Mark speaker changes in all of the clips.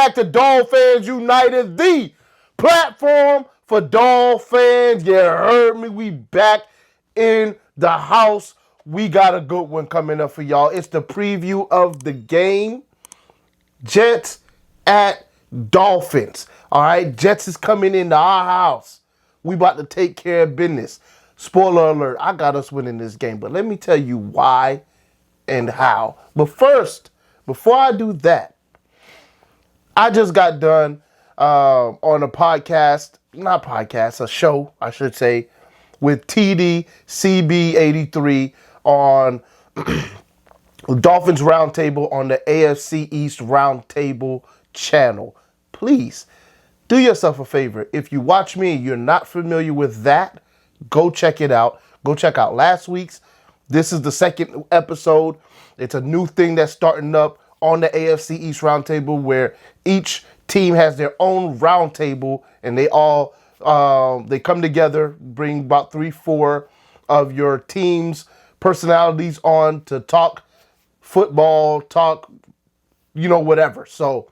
Speaker 1: back to Dolphins United, the platform for Dolphins. You heard me. We back in the house. We got a good one coming up for y'all. It's the preview of the game. Jets at Dolphins. All right, Jets is coming into our house. We about to take care of business. Spoiler alert, I got us winning this game. But let me tell you why and how. But first, before I do that, I just got done on a show, I should say, with TD CB83 on Dolphins Roundtable on the AFC East Roundtable channel. Please do yourself a favor. If you watch me and you're not familiar with that, go check it out. Go check out last week's. This is the second episode. It's a new thing that's starting up on the AFC East Roundtable where each team has their own roundtable and they all they come together, bring about 3-4 of your team's personalities on to talk football, talk, whatever. So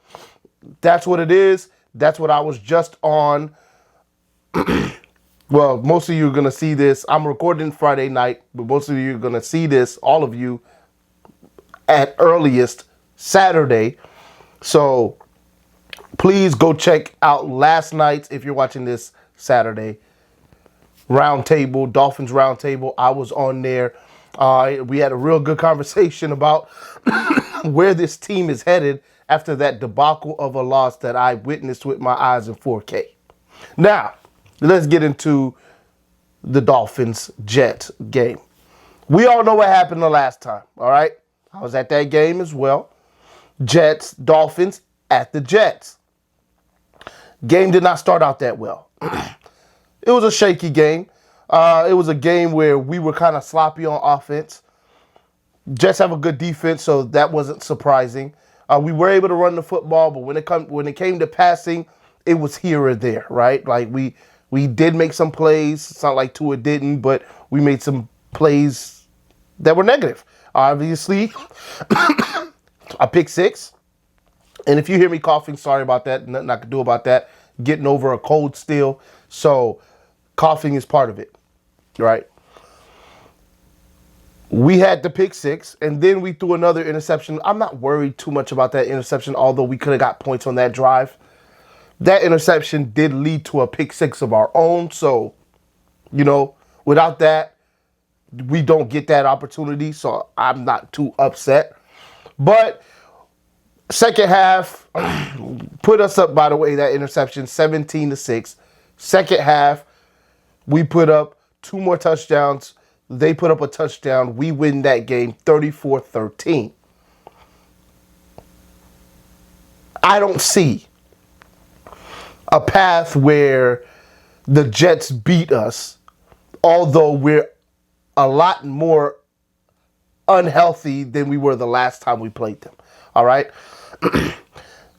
Speaker 1: that's what it is. That's what I was just on. Well, most of you are going to see this. I'm recording Friday night, but most of you are going to see this, all of you, at earliest Saturday. So please go check out last night's, if you're watching this Saturday, Roundtable, Dolphins Roundtable. I was on there. We had a real good conversation about where this team is headed after that debacle of a loss that I witnessed with my eyes in 4K. Now, let's get into the Dolphins-Jets game. We all know what happened the last time, all right? I was at that game as well. Jets, Dolphins at the Jets. Game did not start out that well. It was a shaky game. It was a game where we were kind of sloppy on offense. Jets have a good defense, so that wasn't surprising. We were able to run the football, but when it came to passing, it was here or there, right? Like we did make some plays. It's not like Tua didn't, but we made some plays that were negative. Obviously, a pick six. And if you hear me coughing, sorry about that. Nothing I can do about that. Getting over a cold still. So coughing is part of it, right? We had the pick six, and then we threw another interception. I'm not worried too much about that interception, although we could have got points on that drive. That interception did lead to a pick six of our own. So, without that, we don't get that opportunity. So I'm not too upset. But second half put us up, by the way, that interception, 17-6. Second half, we put up 2 more touchdowns. They put up a touchdown. We win that game 34-13. I don't see a path where the Jets beat us, although we're a lot more unhealthy than we were the last time we played them. All right?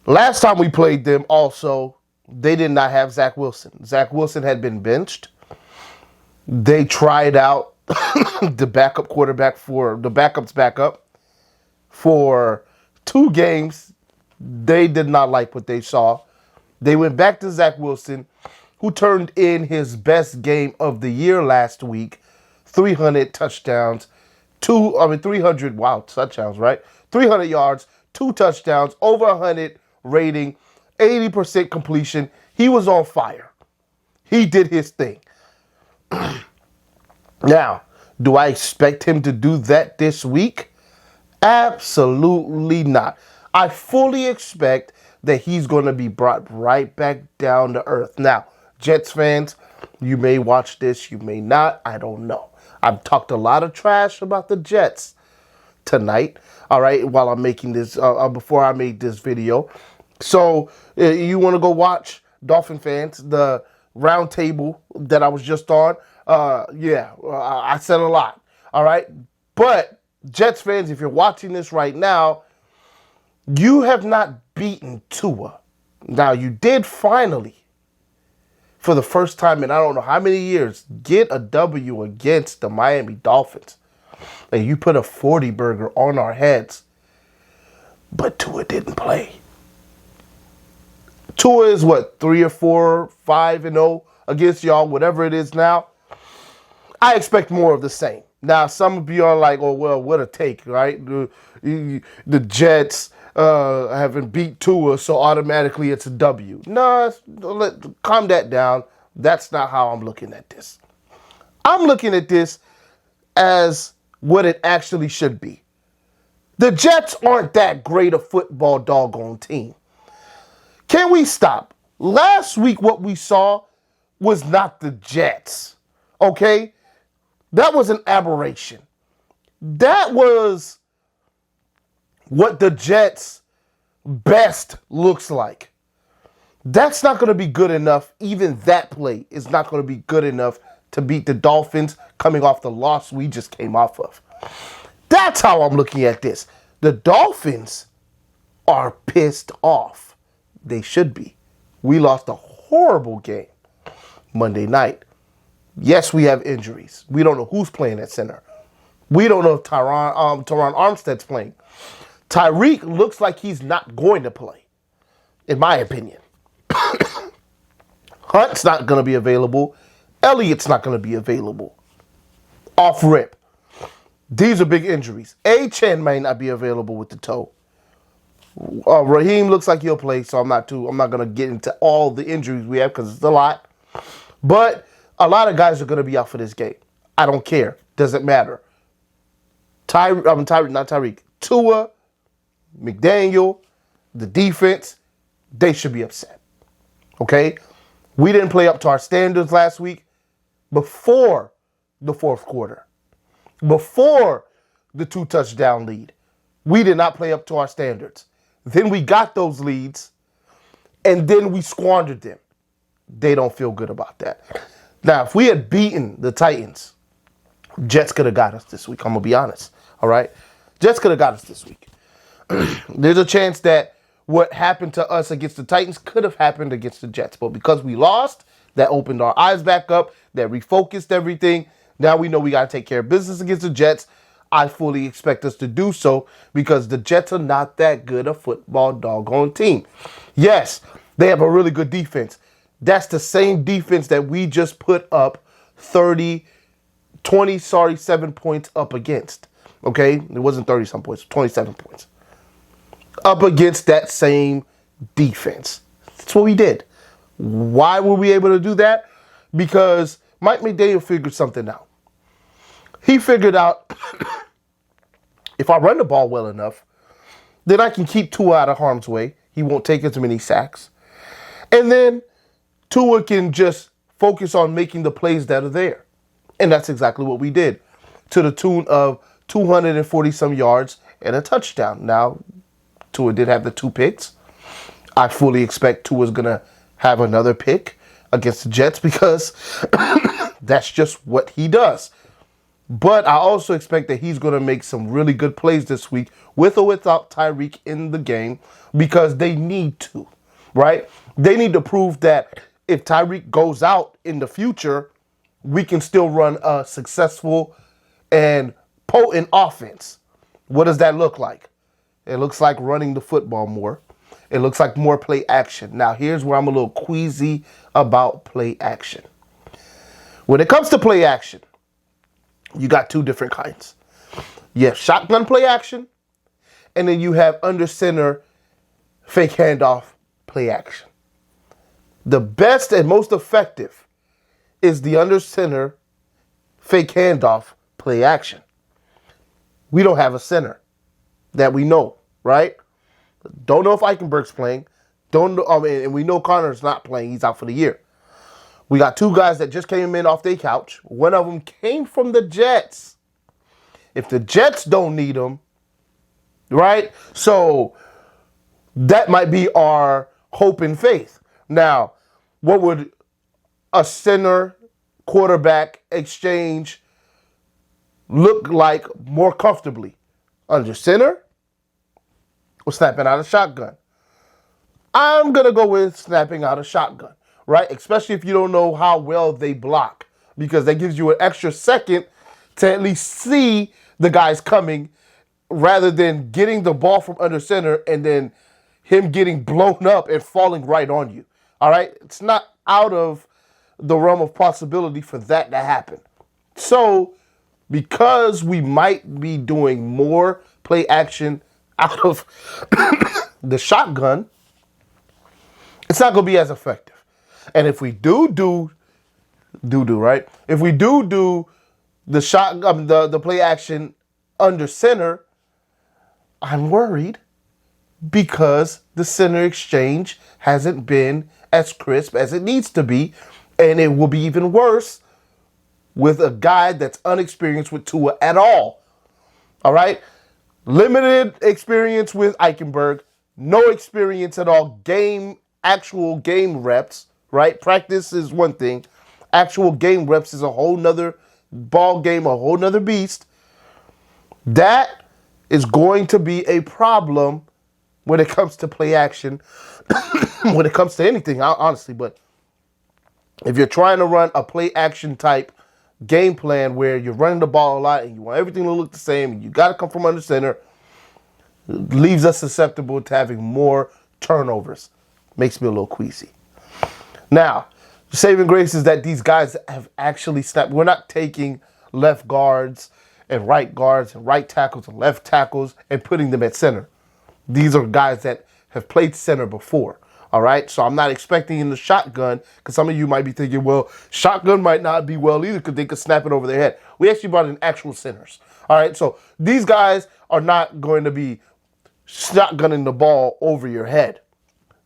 Speaker 1: Last time we played them also, they did not have Zach Wilson. Zach Wilson had been benched. They tried out the backup quarterback for the backup's backup for 2 games. They did not like what they saw. They went back to Zach Wilson, who turned in his best game of the year last week. 300 touchdowns, 300 touchdowns, right? 300 yards, 2 touchdowns, over 100 rating, 80% completion. He was on fire. He did his thing. Now, do I expect him to do that this week? Absolutely not. I fully expect that he's going to be brought right back down to earth. Now, Jets fans, you may watch this, you may not. I don't know. I've talked a lot of trash about the Jets tonight, all right, while I'm making this, before I made this video. So you want to go watch, Dolphin fans, the roundtable that I was just on. I said a lot, all right? But Jets fans, if you're watching this right now, you have not beaten Tua. Now, you did finally, for the first time in I don't know how many years, get a W against the Miami Dolphins. And you put a 40-burger on our heads, but Tua didn't play. Tua is what, 3 or 4, 5-0 against y'all, whatever it is now. I expect more of the same. Now, some of you are like, oh, well, what a take, right? The Jets haven't beat Tua, so automatically it's a W. No, calm that down. That's not how I'm looking at this. I'm looking at this as what it actually should be. The Jets aren't that great a football doggone team. Can we stop? Last week, what we saw was not the Jets, okay? That was an aberration. That was what the Jets' best looks like. That's not going to be good enough. Even that play is not going to be good enough to beat the Dolphins coming off the loss we just came off of. That's how I'm looking at this. The Dolphins are pissed off. They should be. We lost a horrible game Monday night. Yes, we have injuries. We don't know who's playing at center. We don't know if Teron Armstead's playing. Tyreek looks like he's not going to play, in my opinion. Hunt's not going to be available. Elliott's not going to be available. Off rip. These are big injuries. A-Chen may not be available with the toe. Raheem looks like he'll play, so I'm not going to get into all the injuries we have because it's a lot. But a lot of guys are going to be out for this game. I don't care. Doesn't matter. Tua, McDaniel, the defense, they should be upset. Okay? We didn't play up to our standards last week before the fourth quarter. Before the 2-touchdown lead. We did not play up to our standards. Then we got those leads, and then we squandered them. They don't feel good about that. Now, if we had beaten the Titans, Jets could have got us this week. I'm going to be honest. All right? Jets could have got us this week. There's a chance that what happened to us against the Titans could have happened against the Jets. But because we lost, that opened our eyes back up. That refocused everything. Now we know we got to take care of business against the Jets. I fully expect us to do so because the Jets are not that good a football doggone team. Yes, they have a really good defense. That's the same defense that we just put up 7 points up against. Okay? It wasn't 30-some points, 27 points. Up against that same defense. That's what we did. Why were we able to do that? Because Mike McDaniel figured something out. He figured out if I run the ball well enough, then I can keep Tua out of harm's way. He won't take as many sacks. And then Tua can just focus on making the plays that are there. And that's exactly what we did, to the tune of 240-some yards and a touchdown. Now, Tua did have the 2 picks. I fully expect Tua's going to have another pick against the Jets because that's just what he does. But I also expect that he's going to make some really good plays this week with or without Tyreek in the game because they need to, right? They need to prove that if Tyreek goes out in the future, we can still run a successful and potent offense. What does that look like? It looks like running the football more. It looks like more play action. Now, here's where I'm a little queasy about play action. When it comes to play action, you got 2 different kinds. You have shotgun play action, and then you have under center fake handoff play action. The best and most effective is the under center fake handoff play action. We don't have a center that we know, right? Don't know if Eichenberg's playing. Don't know, and we know Connor's not playing. He's out for the year. We got 2 guys that just came in off their couch. One of them came from the Jets. If the Jets don't need them, right? So that might be our hope and faith. Now, what would a center quarterback exchange look like more comfortably? Under center or snapping out a shotgun? I'm going to go with snapping out a shotgun, right? Especially if you don't know how well they block, because that gives you an extra second to at least see the guys coming rather than getting the ball from under center and then him getting blown up and falling right on you. All right? It's not out of the realm of possibility for that to happen. So, because we might be doing more play action out of the shotgun, it's not going to be as effective. And if we do right? If we do the the play action under center, I'm worried because the center exchange hasn't been as crisp as it needs to be, and it will be even worse with a guy that's unexperienced with Tua at all. All right? Limited experience with Eichenberg, no experience at all. Actual game reps, right? Practice is one thing. Actual game reps is a whole nother ball game, a whole nother beast. That is going to be a problem when it comes to play action, when it comes to anything, honestly. But if you're trying to run a play action type game plan where you're running the ball a lot and you want everything to look the same and you got to come from under center, it leaves us susceptible to having more turnovers. Makes me a little queasy. Now, the saving grace is that these guys have actually snapped. We're not taking left guards and right tackles and left tackles and putting them at center. These are guys that have played center before. All right, so I'm not expecting in the shotgun, because some of you might be thinking, well, shotgun might not be well either because they could snap it over their head. We actually brought in actual centers. All right, so these guys are not going to be shotgunning the ball over your head.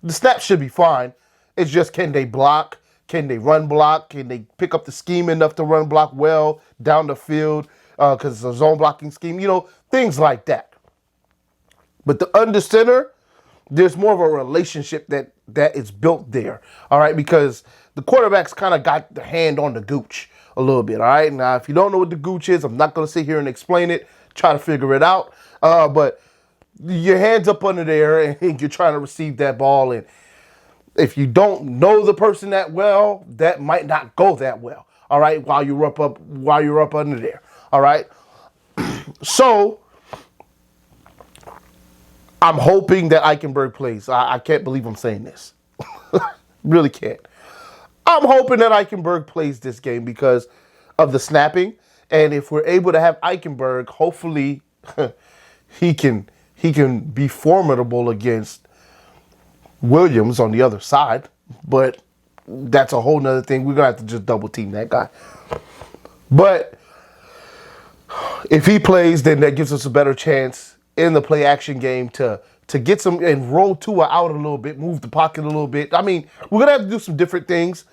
Speaker 1: The snap should be fine. It's just, can they block? Can they run block? Can they pick up the scheme enough to run block well down the field? Because it's a zone blocking scheme, things like that. But the under center, there's more of a relationship that is built there, all right? Because the quarterback's kind of got the hand on the gooch a little bit, all right? Now, if you don't know what the gooch is, I'm not going to sit here and explain it, try to figure it out. But your hand's up under there, and you're trying to receive that ball. And if you don't know the person that well, that might not go that well, all right, while you're up under there, all right? So I'm hoping that Eichenberg plays. I can't believe I'm saying this. Really can't. I'm hoping that Eichenberg plays this game because of the snapping. And if we're able to have Eichenberg, hopefully he can be formidable against Williams on the other side. But that's a whole nother thing. We're going to have to just double team that guy. But if he plays, then that gives us a better chance in the play action game to get some and roll Tua out a little bit, move the pocket a little bit. I mean, we're going to have to do some different things.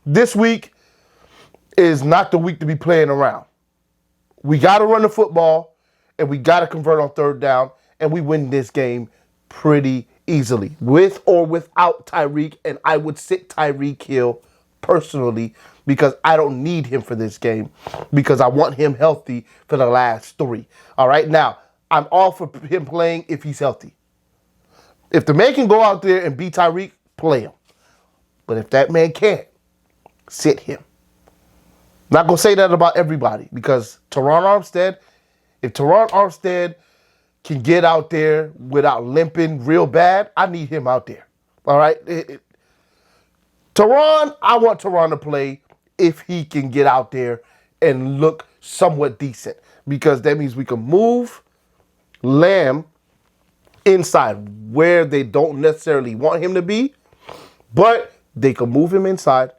Speaker 1: This week is not the week to be playing around. We got to run the football, and we got to convert on third down, and we win this game pretty easily, with or without Tyreek. And I would sit Tyreek Hill personally because I don't need him for this game because I want him healthy for the last three. All right, now, I'm all for him playing if he's healthy. If the man can go out there and beat Tyreek, play him. But if that man can't, sit him. Not going to say that about everybody because if Teron Armstead can get out there without limping real bad, I need him out there. All right? I want Teron to play if he can get out there and look somewhat decent because that means we can move Lamb inside where they don't necessarily want him to be, but they can move him inside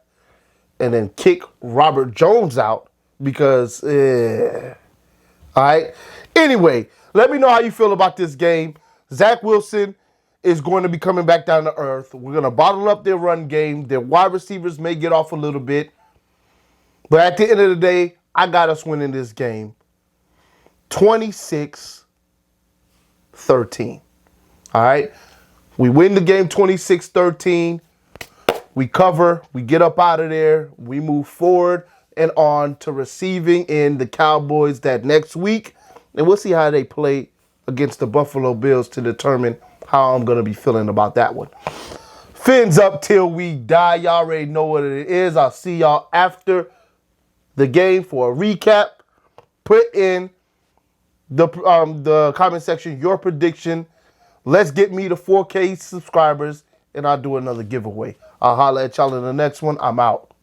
Speaker 1: and then kick Robert Jones out because, all right. Anyway, let me know how you feel about this game. Zach Wilson is going to be coming back down to earth. We're going to bottle up their run game. Their wide receivers may get off a little bit, but at the end of the day, I got us winning this game 26-13. All right? We win the game 26-13. We cover. We get up out of there. We move forward and on to receiving in the Cowboys that next week. And we'll see how they play against the Buffalo Bills to determine how I'm going to be feeling about that one. Fins up till we die. Y'all already know what it is. I'll see y'all after the game for a recap. Put in the comment section your prediction Let's get me to 4K subscribers, and I'll do another giveaway. I'll holler at y'all in the next one. I'm out.